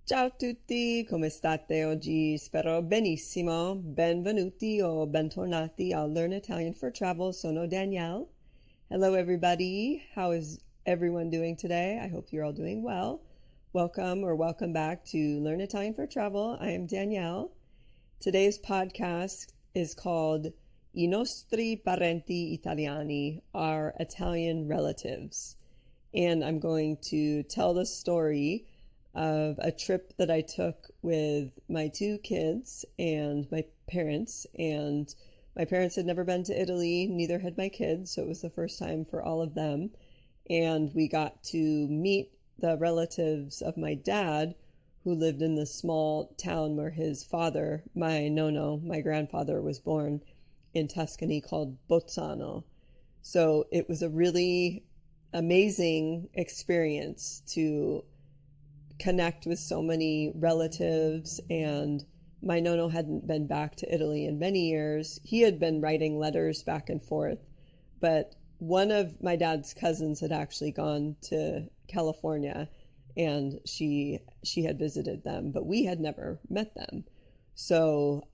Ciao a tutti, come state oggi? Spero benissimo. Benvenuti o bentornati al Learn Italian for Travel. Sono Danielle. Hello, everybody. How is everyone doing today? I hope you're all doing well. Welcome back to Learn Italian for Travel. I am Danielle. Today's podcast is called I nostri parenti italiani, our Italian relatives. And I'm going to tell the story of a trip that I took with my two kids and my parents. And my parents had never been to Italy, neither had my kids, so it was the first time for all of them. And we got to meet the relatives of my dad, who lived in the small town where his father, my grandfather, was born in Tuscany, called Bolzano. So it was a really amazing experience to connect with so many relatives, and my nono hadn't been back to Italy in many years. He had been writing letters back and forth, but one of my dad's cousins had actually gone to California, and she had visited them, but we had never met them. So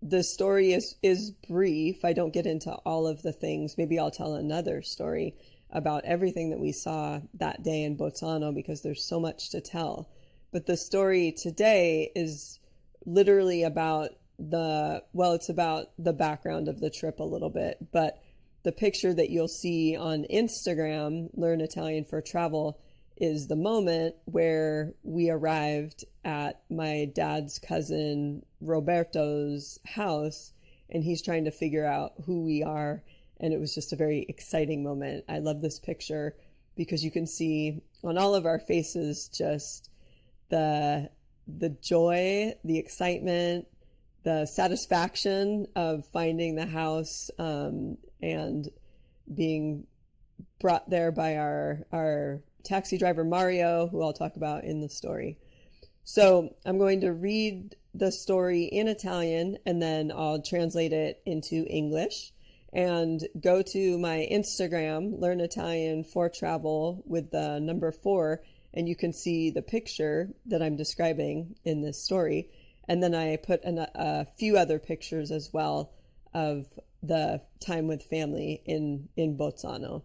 the story is brief. I don't get into all of the things. Maybe I'll tell another story about everything that we saw that day in Bolzano, because there's so much to tell. But the story today is literally about it's about the background of the trip a little bit. But the picture that you'll see on Instagram, Learn Italian for Travel, is the moment where we arrived at my dad's cousin Roberto's house, and he's trying to figure out who we are. And it was just a very exciting moment. I love this picture because you can see on all of our faces just the joy, the excitement, the satisfaction of finding the house, and being brought there by our taxi driver Mario, who I'll talk about in the story. So I'm going to read the story in Italian, and then I'll translate it into English. And go to my Instagram, Learn Italian for Travel with the number 4, and you can see the picture that I'm describing in this story. And then I put a few other pictures as well of the time with family in Bolzano.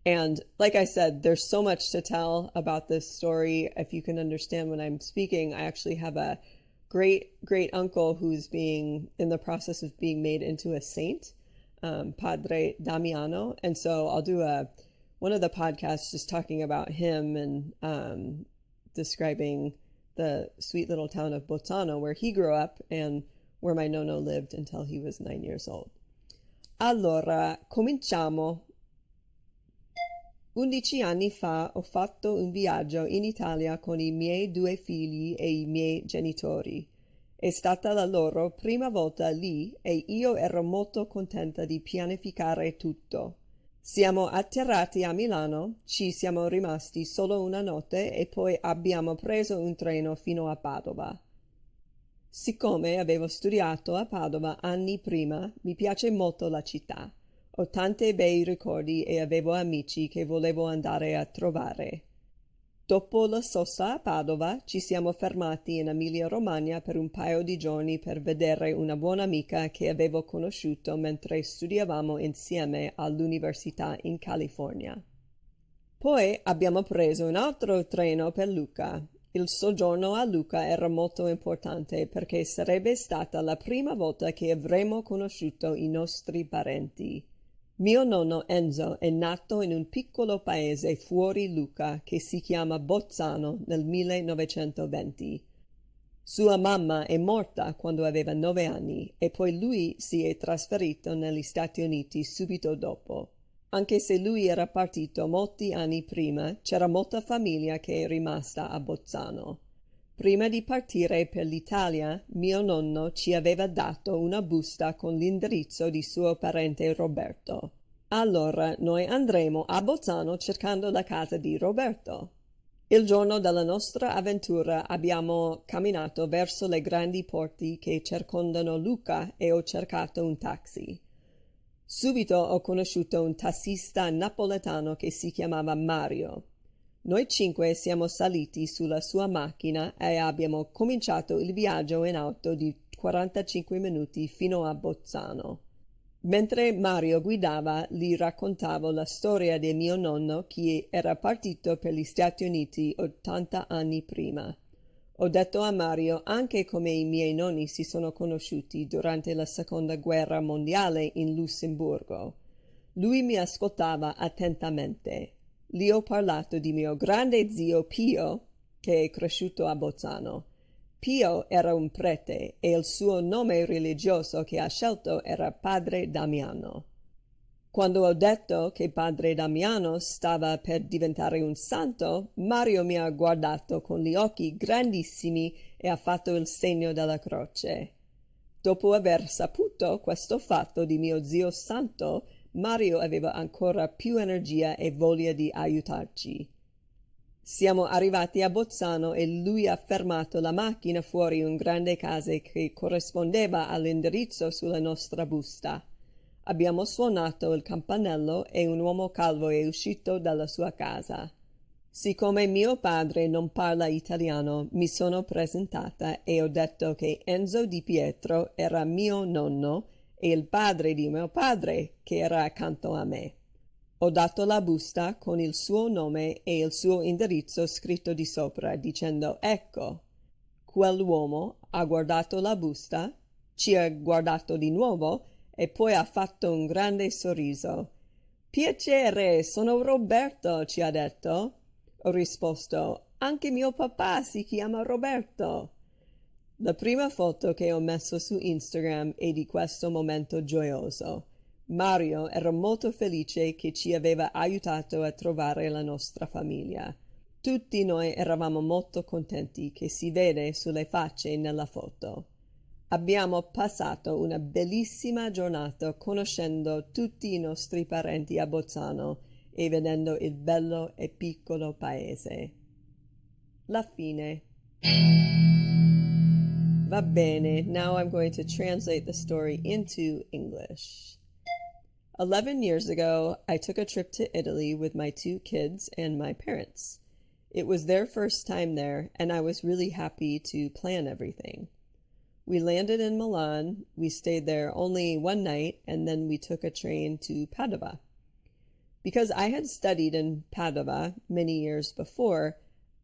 And like I said, there's so much to tell about this story. If you can understand when I'm speaking, I actually have a great uncle who's in the process of being made into a saint. Padre Damiano, and so I'll do one of the podcasts just talking about him and describing the sweet little town of Bolzano where he grew up and where my nonno lived until he was 9 years old. Allora, cominciamo. 11 anni fa ho fatto un viaggio in Italia con i miei 2 figli e i miei genitori. È stata la loro prima volta lì e io ero molto contenta di pianificare tutto. Siamo atterrati a Milano, ci siamo rimasti solo una notte e poi abbiamo preso un treno fino a Padova. Siccome avevo studiato a Padova anni prima, mi piace molto la città. Ho tanti bei ricordi e avevo amici che volevo andare a trovare. Dopo la sosta a Padova ci siamo fermati in Emilia-Romagna per un paio di giorni per vedere una buona amica che avevo conosciuto mentre studiavamo insieme all'università in California. Poi abbiamo preso un altro treno per Lucca. Il soggiorno a Lucca era molto importante perché sarebbe stata la prima volta che avremmo conosciuto i nostri parenti. Mio nonno Enzo è nato in un piccolo paese fuori Lucca che si chiama Bolzano nel 1920. Sua mamma è morta quando aveva 9 anni e poi lui si è trasferito negli Stati Uniti subito dopo. Anche se lui era partito molti anni prima, c'era molta famiglia che è rimasta a Bolzano. Prima di partire per l'Italia, mio nonno ci aveva dato una busta con l'indirizzo di suo parente Roberto. Allora noi andremo a Bolzano cercando la casa di Roberto. Il giorno della nostra avventura abbiamo camminato verso le grandi porti che circondano Lucca e ho cercato un taxi. Subito ho conosciuto un tassista napoletano che si chiamava Mario. Noi cinque siamo saliti sulla sua macchina e abbiamo cominciato il viaggio in auto di 45 minuti fino a Bolzano. Mentre Mario guidava, gli raccontavo la storia di mio nonno che era partito per gli Stati Uniti 80 anni prima. Ho detto a Mario anche come i miei nonni si sono conosciuti durante la Seconda Guerra Mondiale in Lussemburgo. Lui mi ascoltava attentamente. Gli ho parlato di mio grande zio Pio, che è cresciuto a Bolzano. Pio era un prete e il suo nome religioso che ha scelto era Padre Damiano. Quando ho detto che Padre Damiano stava per diventare un santo, Mario mi ha guardato con gli occhi grandissimi e ha fatto il segno della croce. Dopo aver saputo questo fatto di mio zio santo, Mario aveva ancora più energia e voglia di aiutarci. Siamo arrivati a Bolzano e lui ha fermato la macchina fuori un grande casa che corrispondeva all'indirizzo sulla nostra busta. Abbiamo suonato il campanello e un uomo calvo è uscito dalla sua casa. Siccome mio padre non parla italiano, mi sono presentata e ho detto che Enzo Di Pietro era mio nonno e il padre di mio padre che era accanto a me. Ho dato la busta con il suo nome e il suo indirizzo scritto di sopra, dicendo «Ecco». Quell'uomo ha guardato la busta, ci ha guardato di nuovo e poi ha fatto un grande sorriso. «Piacere, sono Roberto», ci ha detto. Ho risposto «Anche mio papà si chiama Roberto». La prima foto che ho messo su Instagram è di questo momento gioioso. Mario era molto felice che ci aveva aiutato a trovare la nostra famiglia. Tutti noi eravamo molto contenti, che si vede sulle facce nella foto. Abbiamo passato una bellissima giornata conoscendo tutti i nostri parenti a Bolzano e vedendo il bello e piccolo paese. La fine. Va bene, now I'm going to translate the story into English. 11 years ago, I took a trip to Italy with my 2 kids and my parents. It was their first time there, and I was really happy to plan everything. We landed in Milan, we stayed there only one night, and then we took a train to Padova. Because I had studied in Padova many years before,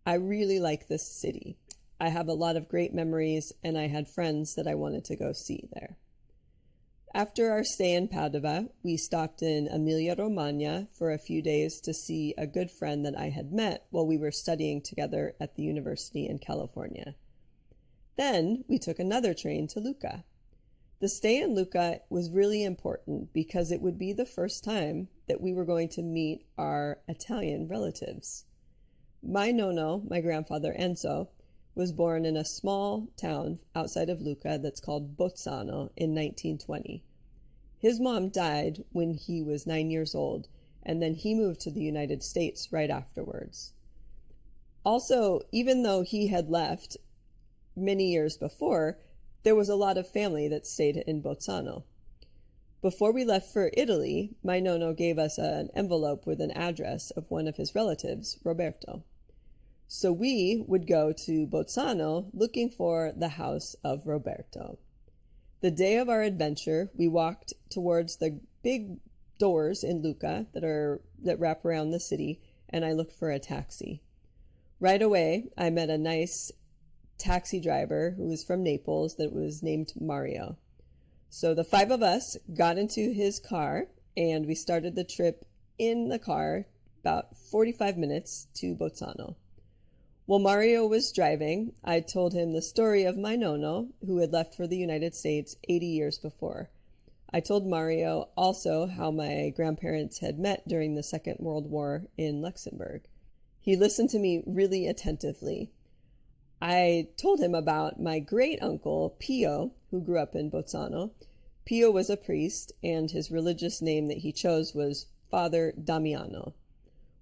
I really like this city. I have a lot of great memories, and I had friends that I wanted to go see there. After our stay in Padova, we stopped in Emilia-Romagna for a few days to see a good friend that I had met while we were studying together at the university in California. Then we took another train to Lucca. The stay in Lucca was really important because it would be the first time that we were going to meet our Italian relatives. My nonno, my grandfather Enzo, was born in a small town outside of Lucca that's called Bolzano in 1920. His mom died when he was 9 years old, and then he moved to the United States right afterwards. Also, even though he had left many years before, there was a lot of family that stayed in Bolzano. Before we left for Italy, my nonno gave us an envelope with an address of one of his relatives, Roberto. So we would go to Bolzano looking for the house of Roberto. The day of our adventure, we walked towards the big doors in Lucca that wrap around the city, and I looked for a taxi. Right away, I met a nice taxi driver who was from Naples that was named Mario. So the 5 of us got into his car, and we started the trip in the car about 45 minutes to Bolzano. While Mario was driving, I told him the story of my nonno, who had left for the United States 80 years before. I told Mario also how my grandparents had met during the Second World War in Luxembourg. He listened to me really attentively. I told him about my great-uncle, Pio, who grew up in Bolzano. Pio was a priest, and his religious name that he chose was Father Damiano.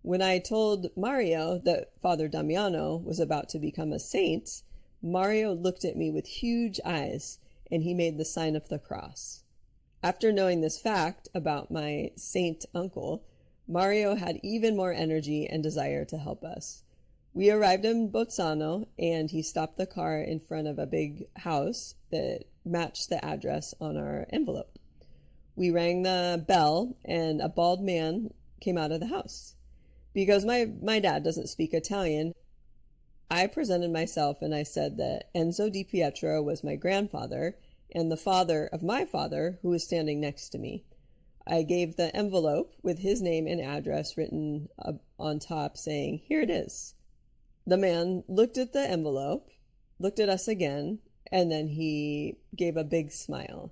When I told Mario that Father Damiano was about to become a saint, Mario looked at me with huge eyes, and he made the sign of the cross. After knowing this fact about my saint uncle, Mario had even more energy and desire to help us. We arrived in Bolzano, and he stopped the car in front of a big house that matched the address on our envelope. We rang the bell, and a bald man came out of the house. Because my dad doesn't speak Italian, I presented myself and I said that Enzo Di Pietro was my grandfather and the father of my father, who was standing next to me. I gave the envelope with his name and address written on top saying, "Here it is." The man looked at the envelope, looked at us again, and then he gave a big smile.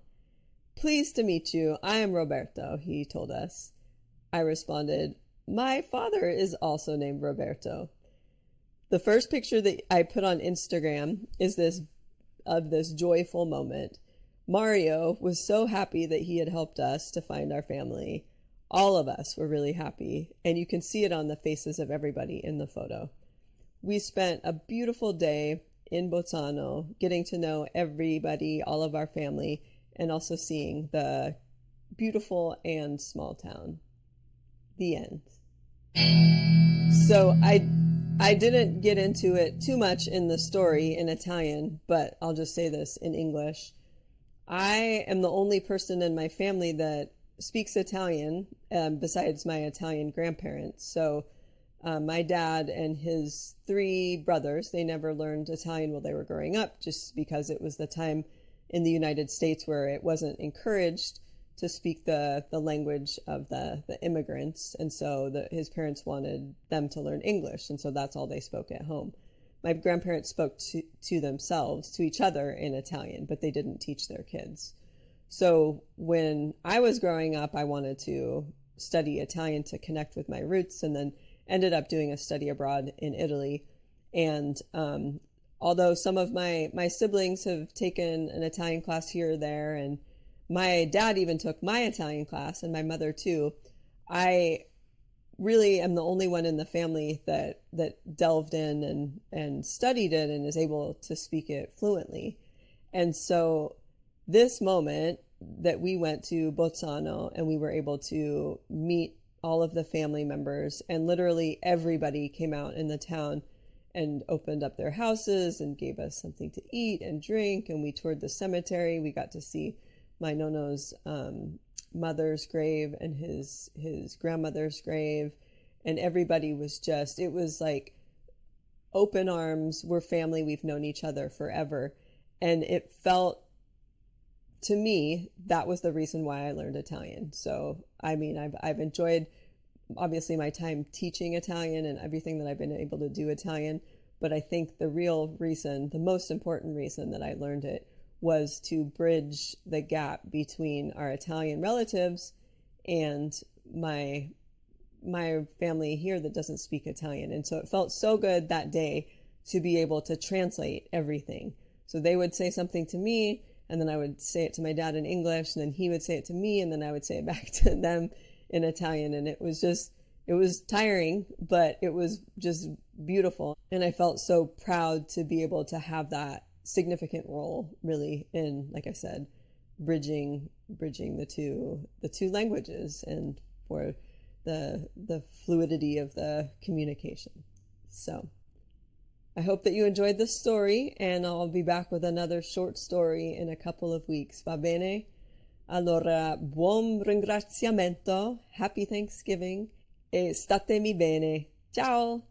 "Pleased to meet you. I am Roberto," he told us. I responded, "My father is also named Roberto." The first picture that I put on Instagram is this joyful moment. Mario was so happy that he had helped us to find our family. All of us were really happy, and you can see it on the faces of everybody in the photo. We spent a beautiful day in Bolzano, getting to know everybody, all of our family, and also seeing the beautiful and small town. The end. So I didn't get into it too much in the story in Italian, but I'll just say this in English. I am the only person in my family that speaks Italian, besides my Italian grandparents. So my dad and his 3 brothers, they never learned Italian while they were growing up, just because it was the time in the United States where it wasn't encouraged to speak the language of the immigrants. And so his parents wanted them to learn English. And so that's all they spoke at home. My grandparents spoke to themselves, to each other in Italian, but they didn't teach their kids. So when I was growing up, I wanted to study Italian to connect with my roots, and then ended up doing a study abroad in Italy. And although some of my siblings have taken an Italian class here or there, and my dad even took my Italian class, and my mother too, I really am the only one in the family that delved in and studied it and is able to speak it fluently. And so this moment that we went to Bolzano and we were able to meet all of the family members, and literally everybody came out in the town and opened up their houses and gave us something to eat and drink, and we toured the cemetery. We got to see my nono's mother's grave and his grandmother's grave, and everybody was just, it was like open arms. We're family. We've known each other forever. And it felt, to me, that was the reason why I learned Italian. So, I mean, I've enjoyed, obviously, my time teaching Italian and everything that I've been able to do Italian. But I think the real reason, the most important reason that I learned it was to bridge the gap between our Italian relatives and my family here that doesn't speak Italian. And so it felt so good that day to be able to translate everything. So they would say something to me, and then I would say it to my dad in English, and then he would say it to me, and then I would say it back to them in Italian. And it was tiring, but it was just beautiful. And I felt so proud to be able to have that significant role, really, in, like I said, bridging the two languages, and for the fluidity of the communication. So I hope that you enjoyed this story, and I'll be back with another short story in a couple of weeks. Va bene? Allora, buon ringraziamento, happy Thanksgiving, e statemi bene. Ciao!